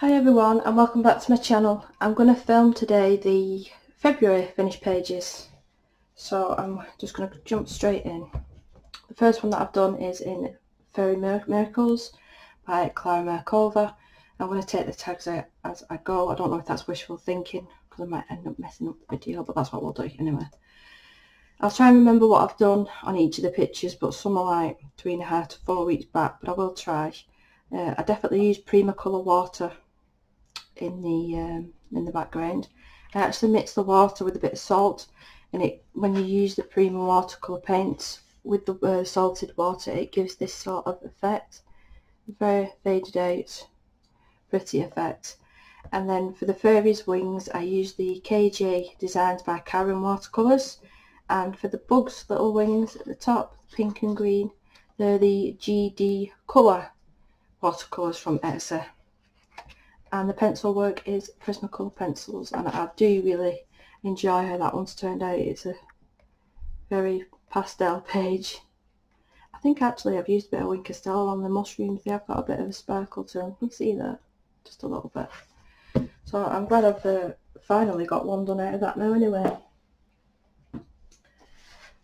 Hi everyone and welcome back to my channel. I'm going to film today the February finished pages, so I'm just going to jump straight in. The first one that I've done is in Fairy Miracles by Clara Markova. I'm going to take the tags out as I go. I don't know if that's wishful thinking because I might end up messing up the video, but that's what we'll do anyway. I'll try and remember what I've done on each of the pictures, but some are like 3.5 to 4 weeks back, but I will try. I definitely use Primacolour water in the background. I actually mix the water with a bit of salt, and when you use the Prima watercolour paints with the salted water, it gives this sort of effect, very faded out, pretty effect. And then for the fairies' wings, I use the KJ Designs by Karen watercolours, and for the bugs' little wings at the top, pink and green, they're the GD Colour watercolours from Etsy. And the pencil work is Prismacolor pencils, and I do really enjoy how that one's turned out. It's a very pastel page. I think actually I've used a bit of Wink Castell on the mushrooms. They have got a bit of a sparkle to them. You can see that, just a little bit. So I'm glad I've finally got one done out of that now anyway.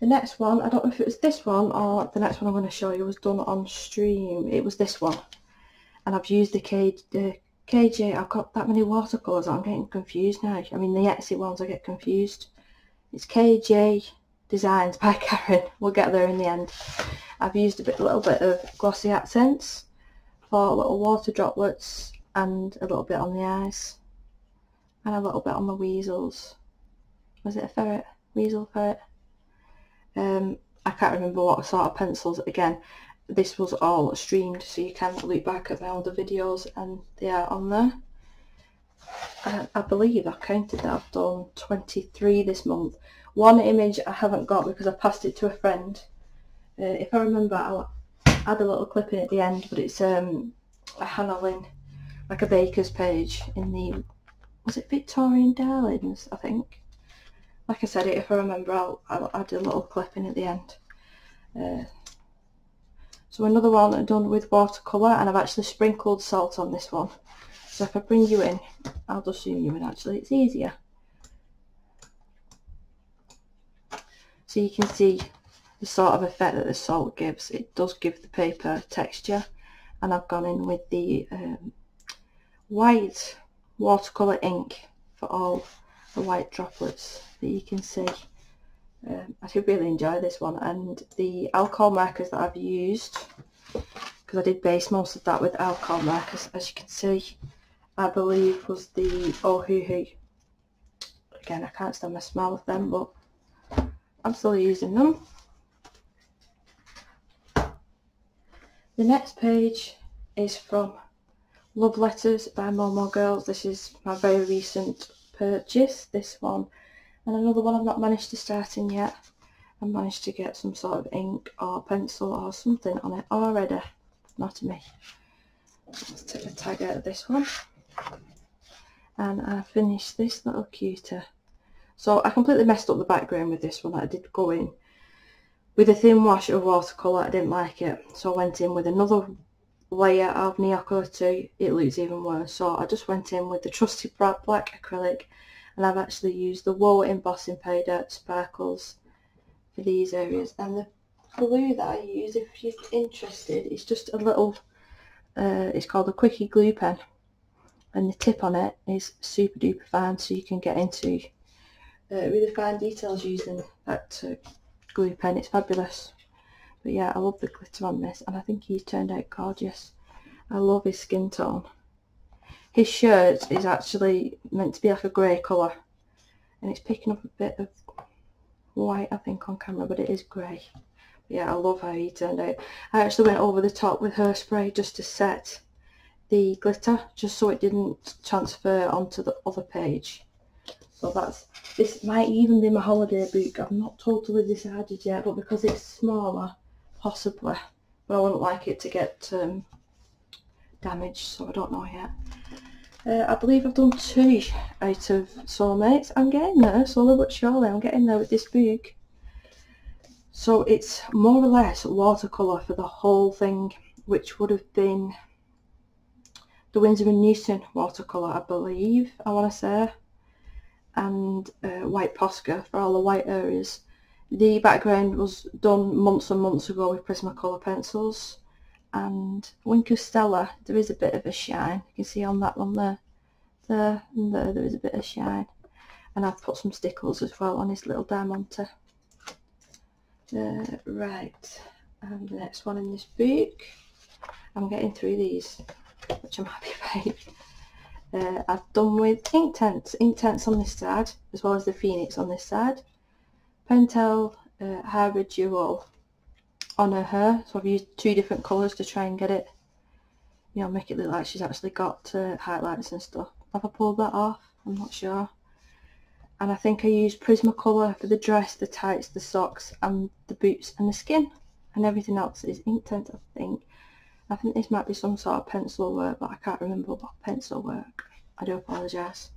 The next one, I don't know if it was this one or the next one I'm going to show you, was done on stream. It was this one, and I've used the KJ. I've got that many watercolours that I'm getting confused now. I mean, the Etsy ones I get confused. It's KJ Designs by Karen. We'll get there in the end. I've used a little bit of glossy accents for little water droplets, and a little bit on the eyes, and a little bit on the weasels. Was it a ferret? Weasel, ferret? I can't remember what sort of pencils. Again, this was all streamed, so you can look back at my older videos and they are on there. I believe I counted that I've done 23 this month. One image I haven't got because I passed it to a friend. If I remember, I'll add a little clip in at the end, but it's a Hannah Lynn, like a baker's page in the, was it Victorian Darlings, I think. Like I said, if I remember, I'll add a little clip in at the end. So another one done with watercolour, and I've actually sprinkled salt on this one. So if I bring you in, I'll just zoom you in actually, it's easier. So you can see the sort of effect that the salt gives. It does give the paper texture, and I've gone in with the white watercolour ink for all the white droplets that you can see. I do really enjoy this one, and the alcohol markers that I've used, because I did base most of that with alcohol markers, as you can see, I believe was the Ohuhu. Again, I can't stand the smell of them, but I'm still using them. The next page is from Love Letters by Momo Girls. This is my very recent purchase, this one. And another one I've not managed to start in yet. I managed to get some sort of ink or pencil or something on it already. Not me. Let's take the tag out of this one. And I finished this little cuter. So I completely messed up the background with this one. I did go in with a thin wash of watercolour. I didn't like it, so I went in with another layer of Neocolor 2. It looks even worse. So I just went in with the trusty black acrylic. And I've actually used the Woe embossing powder sparkles for these areas, and the glue that I use, if you're interested, is just a little it's called a Quickie glue pen, and the tip on it is super duper fine, so you can get into really fine details using that glue pen. It's fabulous. But yeah, I love the glitter on this, and I think he's turned out gorgeous. I love his skin tone. His shirt is actually meant to be like a grey colour, and it's picking up a bit of white, I think, on camera, but it is grey. But yeah, I love how he turned out. I actually went over the top with hairspray just to set the glitter, just so it didn't transfer onto the other page. So this might even be my holiday book. I'm not totally decided yet, but because it's smaller, possibly. But I wouldn't like it to get damaged, so I don't know yet. I believe I've done 2 out of Soulmates. I'm getting there, slowly but surely. I'm getting there with this book. So it's more or less watercolour for the whole thing, which would have been the Winsor & Newton watercolour, I believe, I want to say, and white Posca for all the white areas. The background was done months and months ago with Prismacolor pencils, and Wink of Stella, there is a bit of a shine. You can see on that one there, and there is a bit of shine. And I've put some stickles as well on his little diamante. Right, and the next one in this book, I'm getting through these, which I'm happy about. I've done with Inktense on this side, as well as the Phoenix on this side. Pentel Hybrid Duo on her hair, so I've used 2 different colours to try and get it, you know, make it look like she's actually got highlights and stuff. Have I pulled that off? I'm not sure. And I think I used Prismacolor for the dress, the tights, the socks, and the boots and the skin, and everything else is Inktense, I think. I think this might be some sort of pencil work, but I can't remember what pencil work. I do apologise.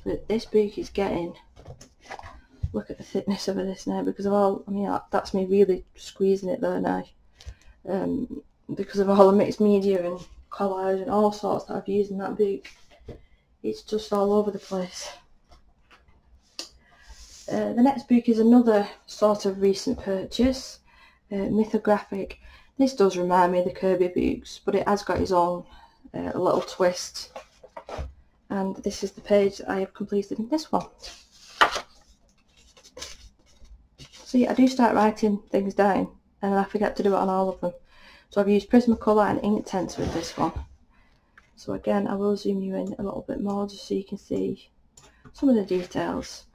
But this book is getting, look at the thickness of this now, because of all, I mean, that's me really squeezing it there now. Because of all the mixed media and collage and all sorts that I've used in that book. It's just all over the place. The next book is another sort of recent purchase, Mythographic. This does remind me of the Kirby books, but it has got its own little twist. And this is the page that I have completed in this one. See, I do start writing things down, and I forget to do it on all of them. So I've used Prismacolor and Inktense with this one. So again, I will zoom you in a little bit more just so you can see some of the details.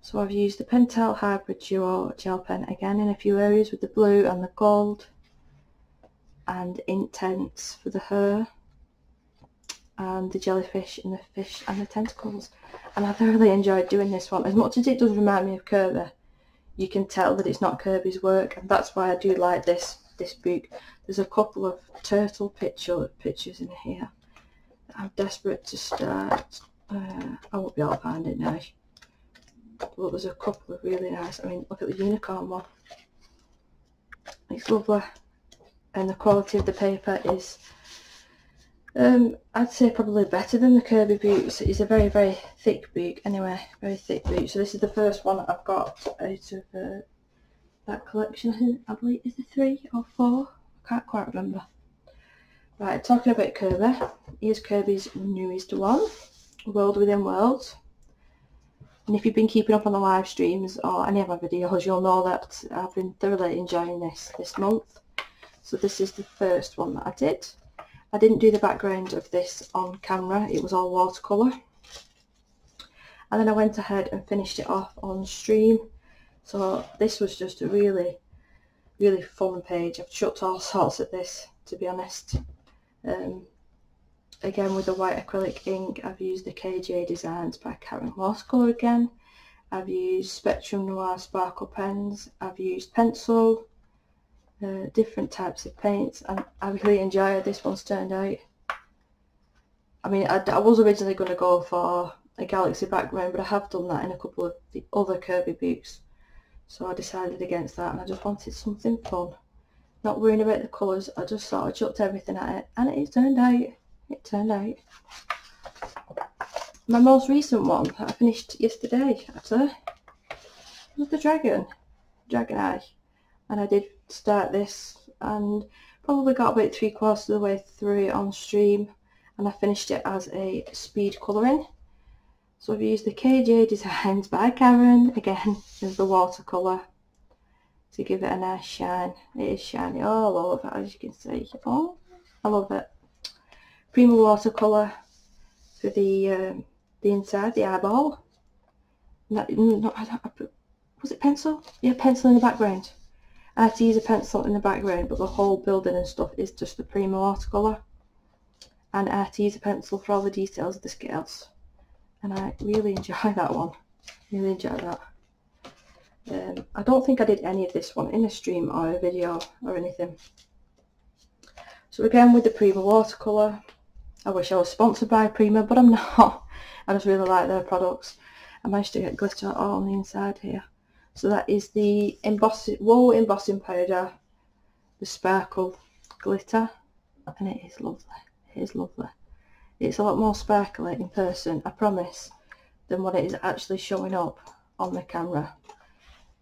So I've used the Pentel Hybrid Duo gel pen again in a few areas with the blue and the gold, and Inktense for the hair, and the jellyfish and the fish and the tentacles. And I thoroughly enjoyed doing this one. As much as it does remind me of Kirby, you can tell that it's not Kirby's work, and that's why I do like this book. There's a couple of turtle pictures in here. I'm desperate to start. I won't be able to find it now. But there's a couple of really nice, I mean, look at the unicorn one. It's lovely. And the quality of the paper is, I'd say probably better than the Kirby books. It's a very, very thick book anyway, very thick book. So this is the first one I've got out of that collection. I believe is it 3 or 4? I can't quite remember. Right, talking about Kirby, here's Kirby's newest one, World Within Worlds. And if you've been keeping up on the live streams or any of my videos, you'll know that I've been thoroughly enjoying this month. So this is the first one that I did. I didn't do the background of this on camera, it was all watercolour. And then I went ahead and finished it off on stream. So this was just a really, really fun page. I've chucked all sorts at this, to be honest. Again, with the white acrylic ink, I've used the KJ Designs by Karen Watercolour again. I've used Spectrum Noir sparkle pens. I've used pencil, different types of paints, and I really enjoy how this one's turned out. I mean, I was originally going to go for a galaxy background, but I have done that in a couple of the other Kirby books. So I decided against that, and I just wanted something fun. Not worrying about the colours, I just sort of chucked everything at it, and it turned out. It turned out. My most recent one that I finished yesterday, actually, was the Dragon Eye. And I did start this and probably got about 3/4 of the way through it on stream, and I finished it as a speed colouring. So I've used the KJ Designs by Karen, again, as the watercolour to give it a nice shine. It is shiny all over, as you can see. Oh, I love it. Prima watercolour for the inside, the eyeball. Was it pencil? Yeah, pencil in the background. I had to use a pencil in the background, but the whole building and stuff is just the Prima watercolour. And I had to use a pencil for all the details of the scales. And I really enjoy that one. Really enjoy that. I don't think I did any of this one in a stream or a video or anything. So again, with the Prima watercolour, I wish I was sponsored by Prima, but I'm not. I just really like their products. I managed to get glitter all on the inside here. So that is the wool embossing powder, the sparkle glitter, and it is lovely. It is lovely. It's a lot more sparkly in person, I promise, than what it is actually showing up on the camera.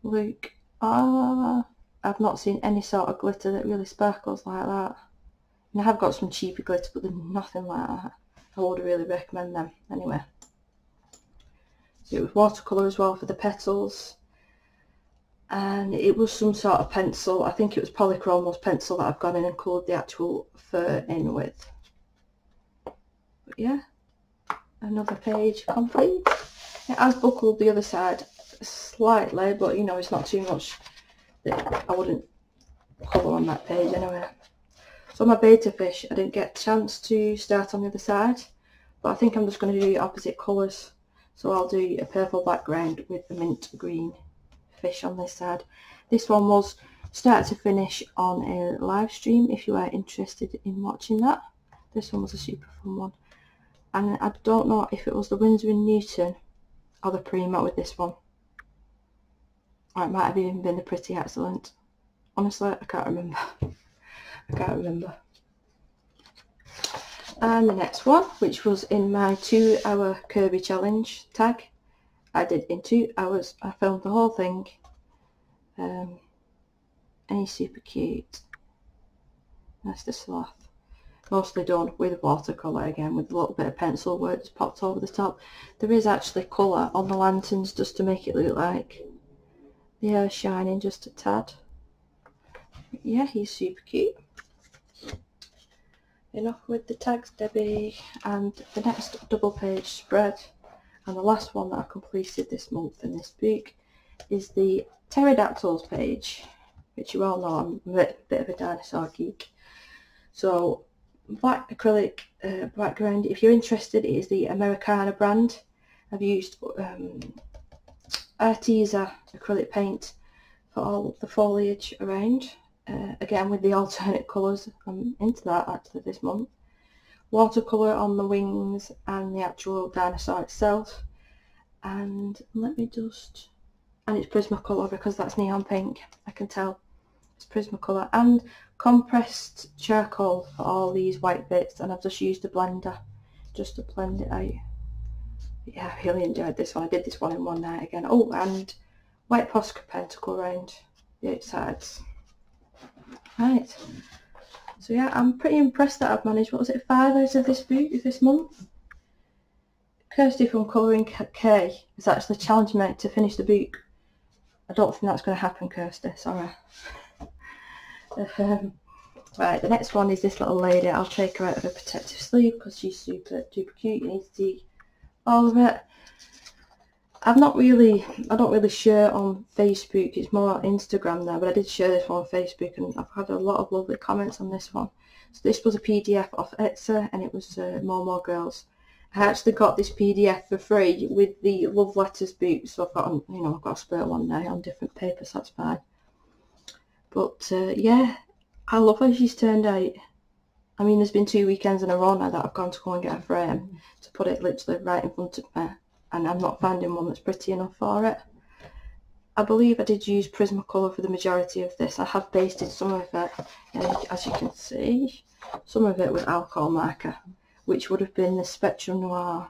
Look, I've not seen any sort of glitter that really sparkles like that. And I have got some cheaper glitter, but they're nothing like that. I would really recommend them anyway. So it was watercolour as well for the petals. And it was some sort of pencil. I think it was Polychromos pencil that I've gone in and coloured the actual fur in with. But yeah, another page complete. It has buckled the other side slightly, but you know, it's not too much that I wouldn't colour on that page anyway. So my beta fish, I didn't get a chance to start on the other side, but I think I'm just going to do opposite colours. So I'll do a purple background with the mint green fish on this side. This one was start to finish on a live stream if you are interested in watching that. This one was a super fun one. And I don't know if it was the Winsor & Newton or the Prima with this one. Or it might have even been the Pretty Excellent. Honestly, I can't remember. I can't remember. And the next one, which was in my 2-hour Kirby challenge tag, I did in 2 hours. I filmed the whole thing. And he's super cute. That's the sloth. Mostly done with watercolour again, with a little bit of pencil where it's popped over the top. There is actually colour on the lanterns just to make it look like they are shining just a tad. Yeah, he's super cute. Enough with the tags, Debbie. And the next double page spread, and the last one that I completed this month in this book, is the pterodactyls page, which you all know I'm a bit of a dinosaur geek. So black acrylic background. If you're interested, it is the Americana brand. I've used Arteza acrylic paint for all the foliage around. Again with the alternate colours. I'm into that actually this month. Watercolour on the wings and the actual dinosaur itself. And let me just... and it's Prismacolor because that's neon pink. I can tell it's Prismacolor. And compressed charcoal for all these white bits, and I've just used a blender just to blend it out. Yeah, I really enjoyed this one. I did this one in one night again. Oh, and white Posca pen to go around the outsides. Right, so yeah, I'm pretty impressed that I've managed, what was it, 5 out of this book this month. Kirsty from Colouring K has actually challenged me to finish the book. I don't think that's going to happen, Kirsty, sorry. Right, the next one is this little lady. I'll take her out of her protective sleeve because she's super duper cute. You need to see all of it. I don't really share on Facebook, it's more on Instagram now, but I did share this one on Facebook and I've had a lot of lovely comments on this one. So this was a PDF off Etsy and it was More Girls. I actually got this PDF for free with the Love Letters book, so I've got, you know, I've got a spare one now on different papers, that's fine. But yeah, I love how she's turned out. I mean, there's been 2 weekends in a row now that I've gone to go and get a frame to put it literally right in front of me, and I'm not finding one that's pretty enough for it. I believe I did use Prismacolor for the majority of this. I have pasted some of it, as you can see, some of it with alcohol marker, which would have been the Spectrum Noir,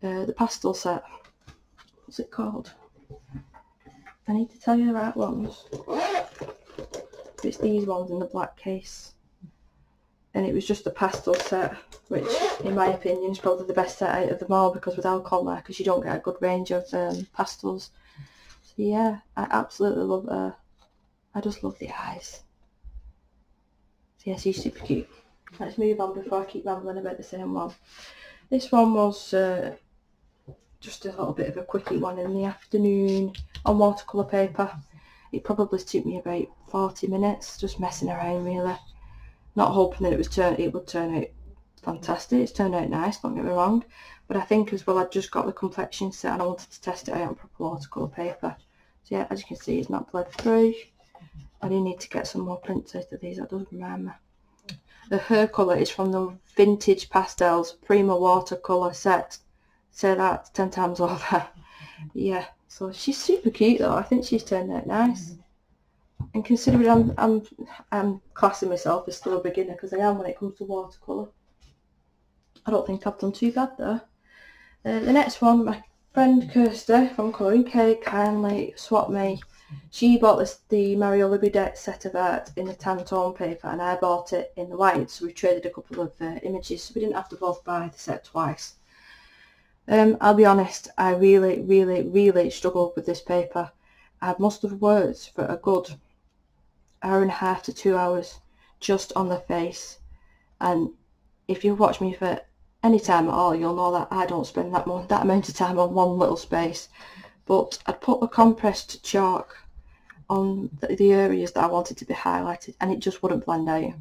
the pastel set. What's it called? I need to tell you the right ones. It's these ones in the black case. And it was just a pastel set, which in my opinion is probably the best set out of them all, because with alcohol markers you don't get a good range of pastels. So yeah, I absolutely love her. I just love the eyes. So yeah, she's super cute. Let's move on before I keep rambling about the same one. This one was just a little bit of a quickie one in the afternoon on watercolour paper. It probably took me about 40 minutes just messing around really. Not hoping that it would turn out fantastic. It's turned out nice, don't get me wrong. But I think as well I'd just got the complexion set and I wanted to test it out on proper watercolour paper. So yeah, as you can see, it's not bled through. I do need to get some more prints out of these, that does remind me. The hair colour is from the Vintage Pastels Prima watercolour set. Say that 10 times over. Yeah, so she's super cute though. I think she's turned out nice. And considering I'm classing myself as still a beginner, because I am when it comes to watercolour. I don't think I've done too bad there. The next one, my friend Kirsty from Colouring Cake kindly swapped me. She bought the Mario Libidet set of art in the tan tone paper, and I bought it in the white, so we traded a couple of images, so we didn't have to both buy the set twice. I'll be honest, I really struggled with this paper. I must have worked for a good hour and a half to 2 hours just on the face, and if you've watched me for any time at all, you'll know that I don't spend that amount of time on one little space. But I'd put a compressed chalk on the areas that I wanted to be highlighted, and it just wouldn't blend out.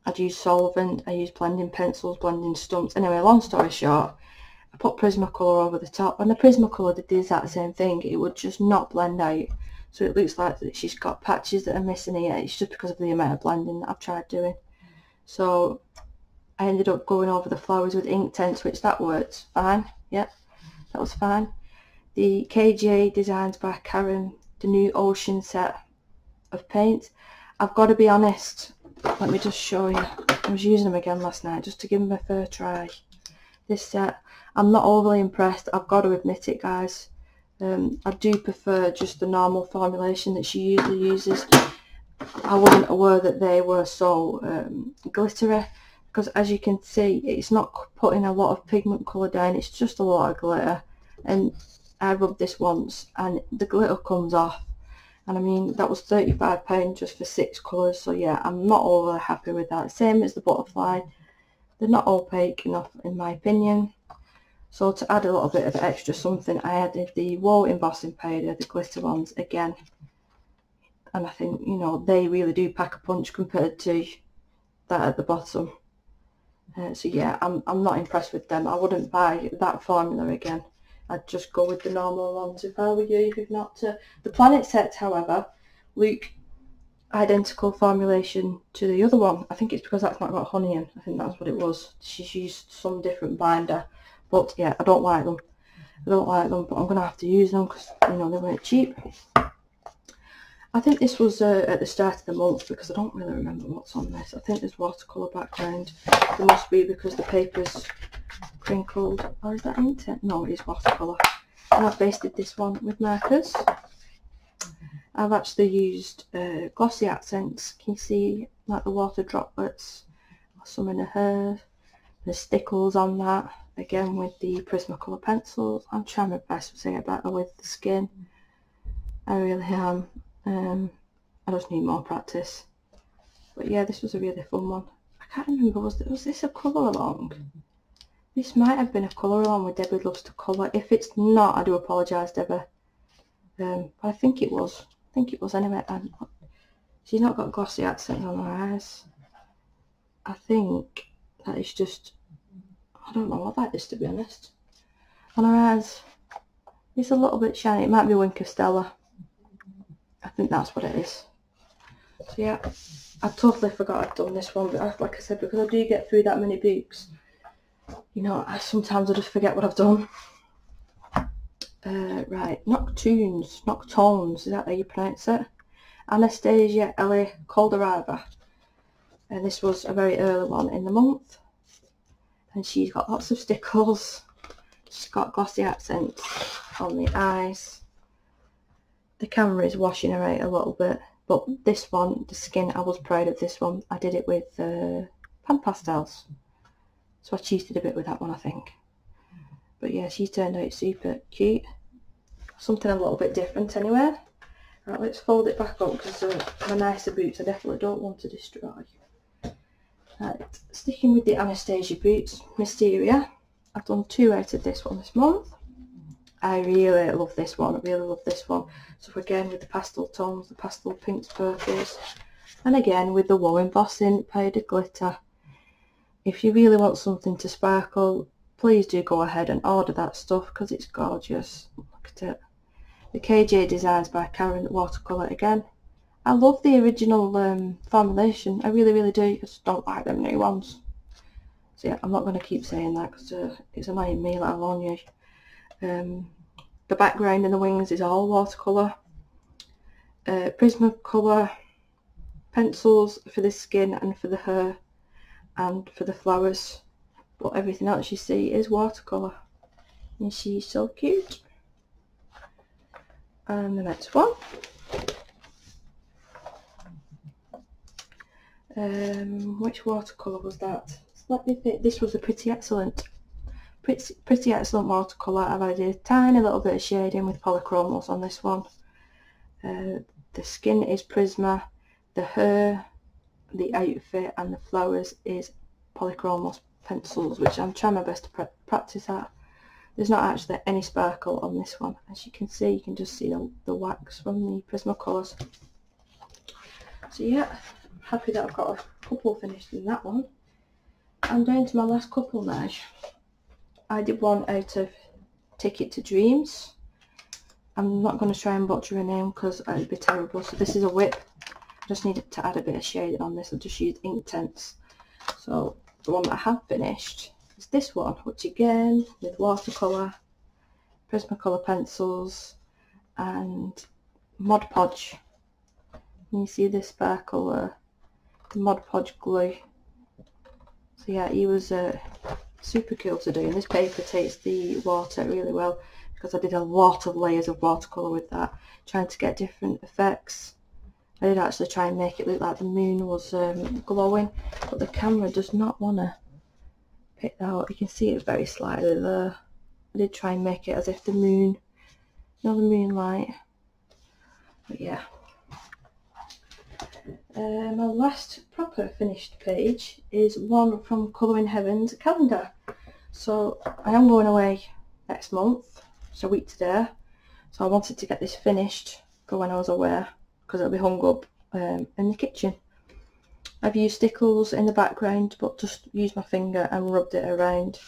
I'd use solvent, I used blending pencils, blending stumps. Anyway, long story short, I put Prismacolor over the top, and the Prismacolor did the exact same thing. It would just not blend out. So it looks like that she's got patches that are missing here. It's just because of the amount of blending that I've tried doing. So I ended up going over the flowers with Inktense, which that worked fine. Yep, that was fine. The KJ Designs by Karen, the new Ocean set of paint. I've got to be honest, let me just show you. I was using them again last night just to give them a fair try. This set, I'm not overly impressed, I've got to admit it, guys. I do prefer just the normal formulation that she usually uses. I wasn't aware that they were so glittery, because as you can see, it's not putting a lot of pigment colour down, it's just a lot of glitter. And I rubbed this once and the glitter comes off, and I mean that was £35 just for 6 colours, so yeah, I'm not overly happy with that. Same as the butterfly, they're not opaque enough in my opinion. So to add a little bit of extra something, I added the Woe embossing powder, the glitter ones again, and I think, you know, they really do pack a punch compared to that at the bottom. So yeah, I'm not impressed with them. I wouldn't buy that formula again. I'd just go with the normal ones if I were you, if not to. The Planet sets, however, look identical formulation to the other one. I think it's because that's not got honey in. I think that's what it was. She's used some different binder. But yeah, I don't like them. I don't like them, but I'm going to have to use them because, you know, they weren't cheap. I think this was at the start of the month, because I don't really remember what's on this. I think there's watercolour background. There must be, because the paper's crinkled. Or is that Inktense? No, it is watercolour. And I've basted this one with markers. I've actually used glossy accents. Can you see like the water droplets? Some in the hair. There's stickles on that. Again with the Prismacolor pencils. I'm trying my best to get better with the skin. I really am. I just need more practice. But yeah, this was a really fun one. I can't remember, was this a colour along? This might have been a colour along with Debbie Loves to Colour. If it's not, I do apologise, Debbie. But I think it was. I think it was anyway. She's not got glossy accents on her eyes. I think that is just, I don't know what that is, to be honest. On her eyes, it's a little bit shiny. It might be Wink of Stella. I think that's what it is. So yeah, I totally forgot I'd done this one, but like I said, because I do get through that many books, you know, sometimes I just forget what I've done. Right, Noctones, is that how you pronounce it? Anastasia Ellie Calderava. And this was a very early one in the month. And she's got lots of stickles. She's got glossy accents on the eyes. The camera is washing her out a little bit. But this one, the skin, I was proud of this one. I did it with Pan Pastels. So I cheated a bit with that one, I think. But yeah, she turned out super cute. Something a little bit different anyway. Right, let's fold it back up because my nicer boots I definitely don't want to destroy. Right, sticking with the Anastasia boots, Mysteria. I've done 2 out of this one this month. I really love this one, I really love this one. So again with the pastel tones, the pastel pinks, purples. And again with the Woe embossing powdered glitter. If you really want something to sparkle, please do go ahead and order that stuff because it's gorgeous. Look at it. The KJ Designs by Karen watercolour again. I love the original formulation. I really do. I just don't like them new ones. So yeah, I'm not going to keep saying that because it's annoying me, let alone you. The background and the wings is all watercolour. Prismacolor pencils for the skin and for the hair and for the flowers. but everything else you see is watercolour, and she's so cute. And the next one, which watercolour was that? Let me think. This was a Pretty Excellent watercolour. I've added a tiny little bit of shading with Polychromos on this one. The skin is Prisma, the hair, the outfit and the flowers is Polychromos pencils, which I'm trying my best to practice at. There's not actually any sparkle on this one. As you can see, you can just see the wax from the Prismacolors. So yeah, I'm happy that I've got a couple finished in that one. I'm down to my last couple now. I did one out of Ticket to Dreams. I'm not going to try and butcher her name because it would be terrible. So this is a whip. I just needed to add a bit of shading on this. I've just used Inktense. So the one that I have finished is this one, which again with watercolour, Prismacolor pencils and Mod Podge. And you see this sparkle, the Mod Podge glue. So yeah, he was super cool to do, and this paper takes the water really well because I did a lot of layers of watercolour with that, trying to get different effects. I did actually try and make it look like the moon was glowing, but the camera does not want to pick that out. You can see it very slightly there. I did try and make it as if the moon, you know, the moonlight. But yeah. My last proper finished page is one from Colouring Heaven's calendar. So I am going away next month, it's a week today, so I wanted to get this finished for when I was away because it'll be hung up in the kitchen. I've used stickles in the background, but just used my finger and rubbed it around,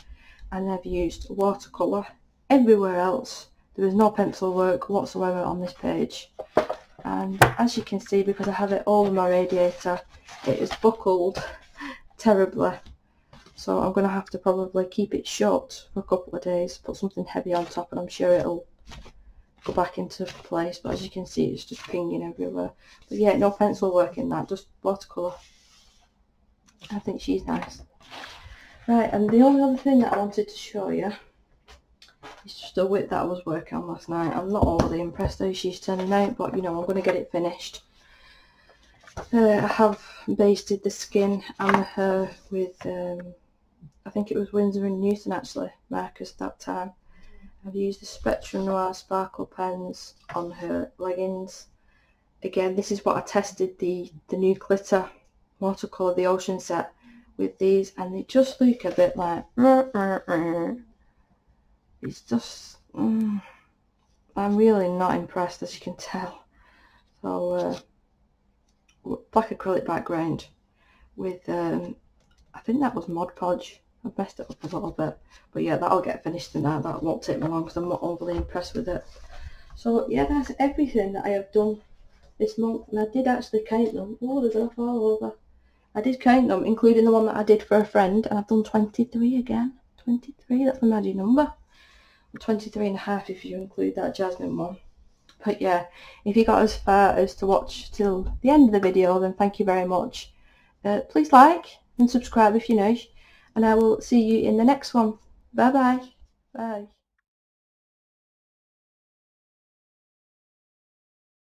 and I've used watercolour everywhere else. There is no pencil work whatsoever on this page. And as you can see, because I have it all in my radiator, it is buckled terribly. So I'm going to have to probably keep it shut for a couple of days, put something heavy on top, and I'm sure it'll go back into place. But as you can see, it's just pinging everywhere. But yeah, no pencil work in that, just watercolour. I think she's nice. Right, and the only other thing that I wanted to show you, it's just a whip that I was working on last night. I'm not overly impressed how she's turning out, but you know, I'm going to get it finished. I have basted the skin and the hair with, I think it was Winsor & Newton actually, markers that time. I've used the Spectrum Noir Sparkle pens on her leggings. Again, this is what I tested the new glitter watercolour, the Ocean set, with these, and they just look a bit like it's just I'm really not impressed, as you can tell. So black acrylic background with I think that was Mod Podge. I've messed it up a little bit, but yeah, that'll get finished tonight. That won't take me long because I'm not overly impressed with it. So yeah, that's everything that I have done this month, and I did actually count them. Oh, there's enough all over. I did count them, including the one that I did for a friend, and I've done 23 again. 23, that's my magic number. 23 and a half if you include that Jasmine one. But yeah, if you got as far as to watch till the end of the video, then thank you very much. Please like and subscribe if you're new, and I will see you in the next one. Bye bye. Bye.